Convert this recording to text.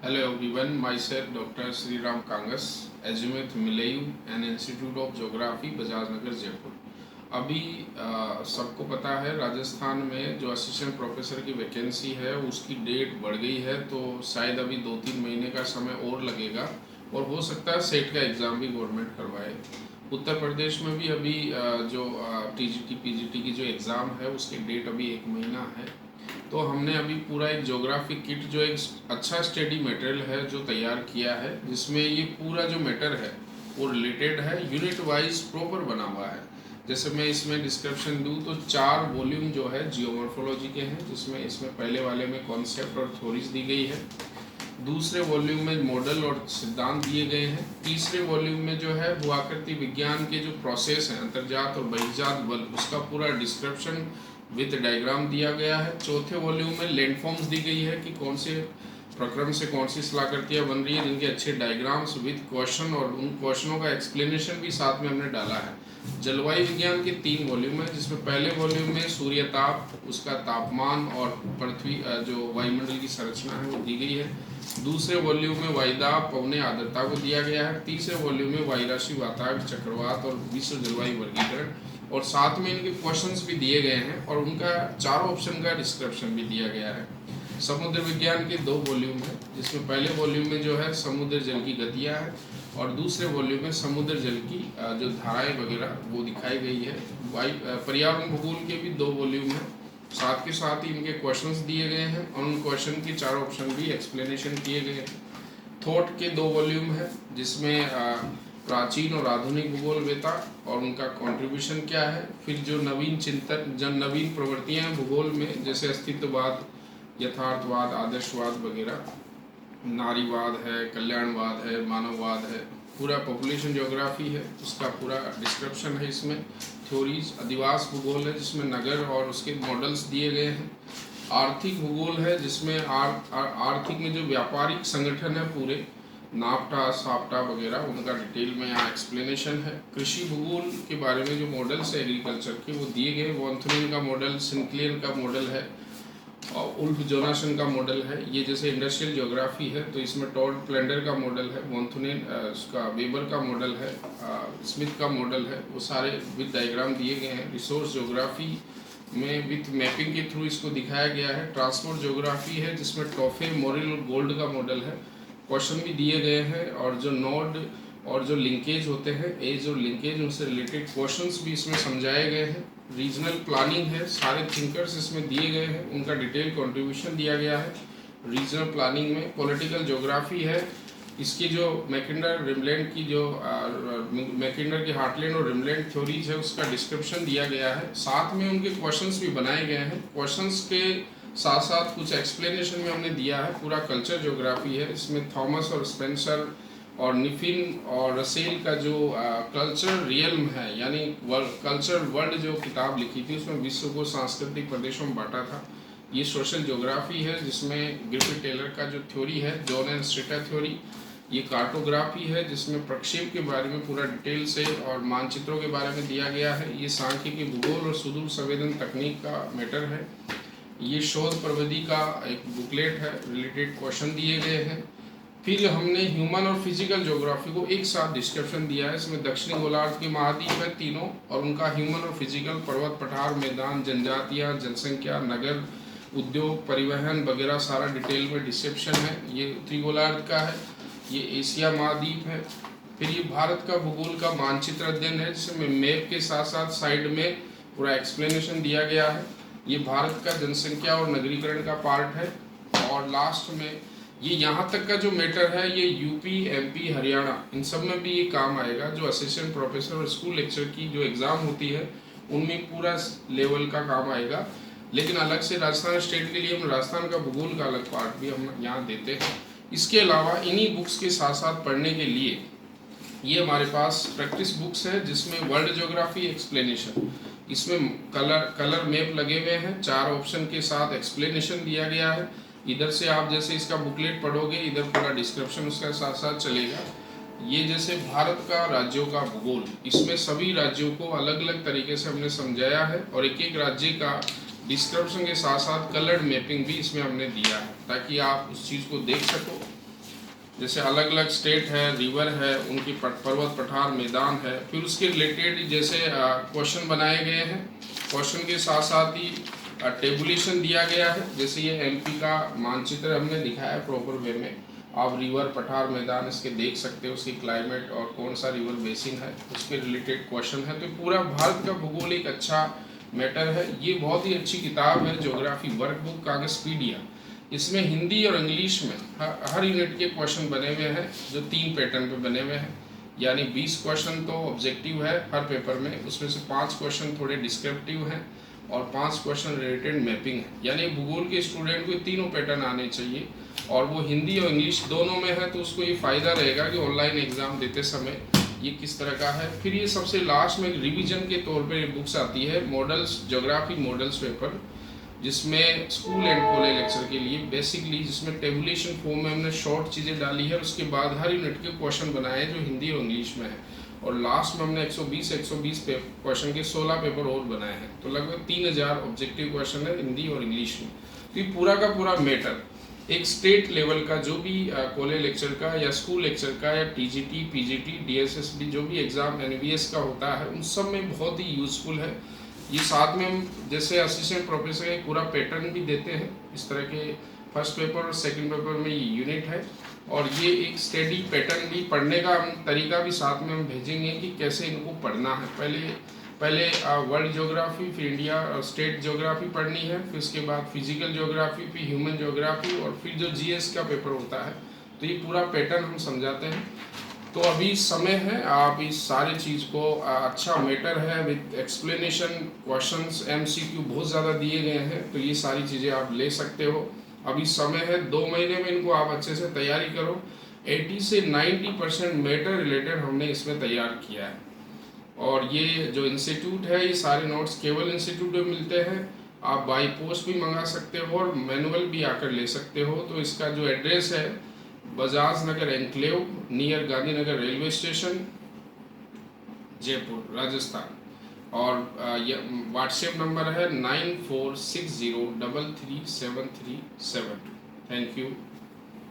Hello everyone, myself Dr. Sriram Kangas, Azimuth Milayu and Institute of Geography, Bajaj Nagar Jaipur. अभी सबको पता है राजस्थान में जो असिस्टेंट प्रोफेसर की वैकेंसी है उसकी डेट बढ़ गई है, तो शायद अभी 2-3 महीने का समय और लगेगा और हो सकता है सेट का एग्ज़ाम भी गवर्नमेंट करवाए। उत्तर प्रदेश में भी अभी जो टीजीटी पीजीटी की जो एग्ज़ाम है उसकी डेट अभी 1 महीना है। तो हमने अभी पूरा एक ज्योग्राफिक किट जो एक अच्छा स्टडी मटेरियल है जो तैयार किया है, जिसमें ये पूरा जो मैटर है वो रिलेटेड है, यूनिट वाइज प्रॉपर बना हुआ है। जैसे मैं इसमें डिस्क्रिप्शन दूँ तो 4 वॉल्यूम जो है जियोमॉर्फोलॉजी के हैं, जिसमें इसमें पहले वाले में कॉन्सेप्ट और थ्योरीज दी गई है, दूसरे वॉल्यूम में मॉडल और सिद्धांत दिए गए हैं, तीसरे वॉल्यूम में जो है भूआकृति विज्ञान के जो प्रोसेस हैं अंतर्जात और बहिर्जात बल उसका पूरा डिस्क्रिप्शन विद डायग्राम दिया गया है। चौथे वॉल्यूम में लैंडफॉर्म्स दी गई है कि कौन से प्रक्रम से कौन सी शिलाकृतियाँ बन रही है, जिनके अच्छे डायग्राम्स विद क्वेश्चन और उन क्वेश्चनों का एक्सप्लेनेशन भी साथ में हमने डाला है। जलवायु विज्ञान के 3 वॉल्यूम है, जिसमें पहले वॉल्यूम में सूर्य ताप, उसका तापमान और पृथ्वी जो वायुमंडल की संरचना है वो दी गई है। दूसरे वॉल्यूम में वायुदाब पवने आर्द्रता को दिया गया है। तीसरे वॉल्यूम में वायुराशि, वातावरण, चक्रवात और विश्व जलवायु वर्गीकरण, और साथ में इनके क्वेश्चंस भी दिए गए हैं और उनका 4 ऑप्शन का डिस्क्रिप्शन भी दिया गया है। समुद्र विज्ञान के 2 वॉल्यूम है, जिसमें पहले वॉल्यूम में जो है समुद्र जल की गतियाँ हैं और दूसरे वॉल्यूम में समुद्र जल की जो धाराएं वगैरह वो दिखाई गई है। पर्यावरण भूगोल के भी 2 वॉल्यूम हैं, साथ के साथ ही इनके क्वेश्चंस दिए गए हैं और उन क्वेश्चन के 4 ऑप्शन भी एक्सप्लेनेशन किए गए हैं। थॉट के 2 वॉल्यूम है, जिसमें प्राचीन और आधुनिक भूगोलवेता और उनका कंट्रीब्यूशन क्या है, फिर जो नवीन चिंतन, जो नवीन प्रवृत्तियां हैं भूगोल में, जैसे अस्तित्ववाद, यथार्थवाद, आदर्शवाद वगैरह, नारीवाद है, कल्याणवाद है, मानववाद है, पूरा पॉपुलेशन ज्योग्राफी है उसका पूरा डिस्क्रिप्शन है इसमें। थ्योरीज, अधिवास भूगोल है जिसमें नगर और उसके मॉडल्स दिए गए हैं। आर्थिक भूगोल है जिसमें आर्थिक में जो व्यापारिक संगठन है पूरे, नाफ्टा, साफ्टा वगैरह, उनका डिटेल में यहाँ एक्सप्लेनेशन है। कृषि भूगोल के बारे में जो मॉडल्स है एग्रीकल्चर के वो दिए गए, वॉन्थुनेन का मॉडल, सिंक्लेयर का मॉडल है और उल्फ जोनासन का मॉडल है। ये जैसे इंडस्ट्रियल ज्योग्राफी है तो इसमें टॉड प्लेंडर का मॉडल है, वॉन्थुनेन उसका वेबर का मॉडल है, स्मिथ का मॉडल है, वो सारे विद डायग्राम दिए गए हैं। रिसोर्स ज्योग्राफी में विथ मैपिंग के थ्रू इसको दिखाया गया है। ट्रांसपोर्ट ज्योग्राफी है जिसमें टॉफे, मोरिल और गोल्ड का मॉडल है, क्वेश्चन भी दिए गए हैं और जो नोड और जो लिंकेज होते हैं, एज और लिंकेज, उनसे रिलेटेड क्वेश्चंस भी इसमें समझाए गए हैं। रीजनल प्लानिंग है, सारे थिंकर्स इसमें दिए गए हैं, उनका डिटेल कंट्रीब्यूशन दिया गया है रीजनल प्लानिंग में। पॉलिटिकल ज्योग्राफी है, इसकी जो मैकिंडर रिमलैंड की जो मैकिंडर की हार्टलैंड और रिमलैंड थ्योरीज है उसका डिस्क्रिप्शन दिया गया है, साथ में उनके क्वेश्चंस भी बनाए गए हैं। क्वेश्चंस के साथ साथ कुछ एक्सप्लेनेशन में हमने दिया है। पूरा कल्चर ज्योग्राफी है, इसमें थॉमस और स्पेंसर और निफिन और रसेल का जो कल्चर रियल्म है, यानी कल्चर वर्ल्ड जो किताब लिखी थी उसमें विश्व को सांस्कृतिक प्रदेशों में बांटा था। ये सोशल ज्योग्राफी है जिसमें ग्रिफिथ टेलर का जो थ्योरी है, जॉन एंड स्ट्रेटा थ्योरी। ये कार्टोग्राफी है जिसमें प्रक्षेप के बारे में पूरा डिटेल से और मानचित्रों के बारे में दिया गया है। ये सांख्यिकी, भूगोल और सुदूर संवेदन तकनीक का मैटर है। ये शोध प्रविधि का एक बुकलेट है, रिलेटेड क्वेश्चन दिए गए हैं। फिर हमने ह्यूमन और फिजिकल ज्योग्राफी को एक साथ डिस्क्रिप्शन दिया है। इसमें दक्षिणी गोलार्ध के महाद्वीप है तीनों और उनका ह्यूमन और फिजिकल, पर्वत, पठार, मैदान, जनजातियाँ, जनसंख्या, नगर, उद्योग, परिवहन वगैरह सारा डिटेल में डिस्क्रिप्शन है। ये उत्तरी गोलार्ध का है, ये एशिया महाद्वीप है। फिर ये भारत का भूगोल का मानचित्र अध्ययन है जिसमें मैप के साथ साथ साइड में पूरा एक्सप्लेनेशन दिया गया है। ये भारत का जनसंख्या और नगरीकरण का पार्ट है। और लास्ट में ये यहाँ तक का जो मैटर है ये यूपी, एमपी, हरियाणा, इन सब में भी ये काम आएगा। जो असिस्टेंट प्रोफेसर और स्कूल लेक्चर की जो एग्ज़ाम होती है उनमें पूरा लेवल का काम आएगा। लेकिन अलग से राजस्थान स्टेट के लिए हम राजस्थान का भूगोल का अलग पार्ट भी हम यहाँ देते हैं। इसके अलावा इन्हीं बुक्स के साथ साथ पढ़ने के लिए ये हमारे पास प्रैक्टिस बुक्स है जिसमें वर्ल्ड ज्योग्राफी एक्सप्लेनेशन, इसमें कलर मैप लगे हुए हैं, 4 ऑप्शन के साथ एक्सप्लेनेशन दिया गया है। इधर से आप जैसे इसका बुकलेट पढ़ोगे, इधर पूरा डिस्क्रिप्शन उसका साथ साथ चलेगा। ये जैसे भारत का राज्यों का भूगोल, इसमें सभी राज्यों को अलग अलग तरीके से हमने समझाया है और एक एक राज्य का डिस्क्रिप्शन के साथ साथ कलर्ड मैपिंग भी इसमें हमने दिया है ताकि आप उस चीज़ को देख सको जैसे अलग अलग स्टेट है, रिवर है, उनकी पर्वत पठार मैदान है, फिर उसके रिलेटेड जैसे क्वेश्चन बनाए गए हैं। क्वेश्चन के साथ साथ ही टेबुलेशन दिया गया है। जैसे ये एमपी का मानचित्र हमने दिखाया है प्रॉपर वे में। आप रिवर पठार मैदान इसके देख सकते हो, उसकी क्लाइमेट और कौन सा रिवर बेसिन है उसके रिलेटेड क्वेश्चन है। तो पूरा भारत का भूगोल एक अच्छा मैटर है। ये बहुत ही अच्छी किताब है, ज्योग्राफी वर्कबुक कागजपीडिया। इसमें हिंदी और इंग्लिश में हर यूनिट के क्वेश्चन बने हुए हैं, जो 3 पैटर्न पे बने हुए हैं। यानी 20 क्वेश्चन तो ऑब्जेक्टिव है हर पेपर में, उसमें से 5 क्वेश्चन थोड़े डिस्क्रिप्टिव हैं और 5 क्वेश्चन रिलेटेड मैपिंग है। यानी भूगोल के स्टूडेंट को तीनों पैटर्न आने चाहिए, और वो हिंदी और इंग्लिश दोनों में है, तो उसको ये फ़ायदा रहेगा कि ऑनलाइन एग्ज़ाम देते समय ये किस तरह का है। फिर ये सबसे लास्ट में रिवीजन के तौर पे बुक्स आती है, मॉडल्स, ज्योग्राफी मॉडल्स पेपर, जिसमें स्कूल एंड कॉलेज लेक्चर के लिए बेसिकली, जिसमें टेबुलेशन फॉर्म में हमने शॉर्ट चीज़ें डाली है। उसके बाद हर यूनिट के क्वेश्चन बनाए जो हिंदी और इंग्लिश में है, और लास्ट में हमने 120 क्वेश्चन के 16 पेपर और बनाए हैं। तो लगभग 3000 ऑब्जेक्टिव क्वेश्चन है हिंदी और इंग्लिश में। तो ये पूरा का पूरा मैटर एक स्टेट लेवल का जो भी कॉलेज लेक्चर का या स्कूल लेक्चर का या टीजीटी, पीजीटी, डीएसएसबी जो भी एग्ज़ाम एनवीएस का होता है, उन सब में बहुत ही यूज़फुल है। ये साथ में हम जैसे असिस्टेंट प्रोफेसर का पूरा पैटर्न भी देते हैं। इस तरह के फर्स्ट पेपर और सेकंड पेपर में ये यूनिट है, और ये एक स्टडी पैटर्न भी, पढ़ने का हम तरीका भी साथ में हम भेजेंगे कि कैसे इनको पढ़ना है। पहले वर्ल्ड ज्योग्राफी, फिर इंडिया और स्टेट ज्योग्राफी पढ़नी है, फिर उसके बाद फिजिकल ज्योग्राफी, फिर ह्यूमन ज्योग्राफी, और फिर जो जीएस का पेपर होता है। तो ये पूरा पैटर्न हम समझाते हैं। तो अभी समय है, आप इस सारे चीज़ को, अच्छा मैटर है विद एक्सप्लेनेशन, क्वेश्चंस, एमसीक्यू बहुत ज़्यादा दिए गए हैं, तो ये सारी चीज़ें आप ले सकते हो। अभी समय है, 2 महीने में इनको आप अच्छे से तैयारी करो। 80 से 90% मैटर रिलेटेड हमने इसमें तैयार किया है। और ये जो इंस्टीट्यूट है, ये सारे नोट्स केवल इंस्टीट्यूट में मिलते हैं। आप बाई पोस्ट भी मंगा सकते हो और मैनुअल भी आकर ले सकते हो। तो इसका जो एड्रेस है, Bajaj Nagar enclave, near Gandhinagar railway station, Jaipur, Rajasthan. और व्हाट्सएप नंबर है 9460337372। Thank you.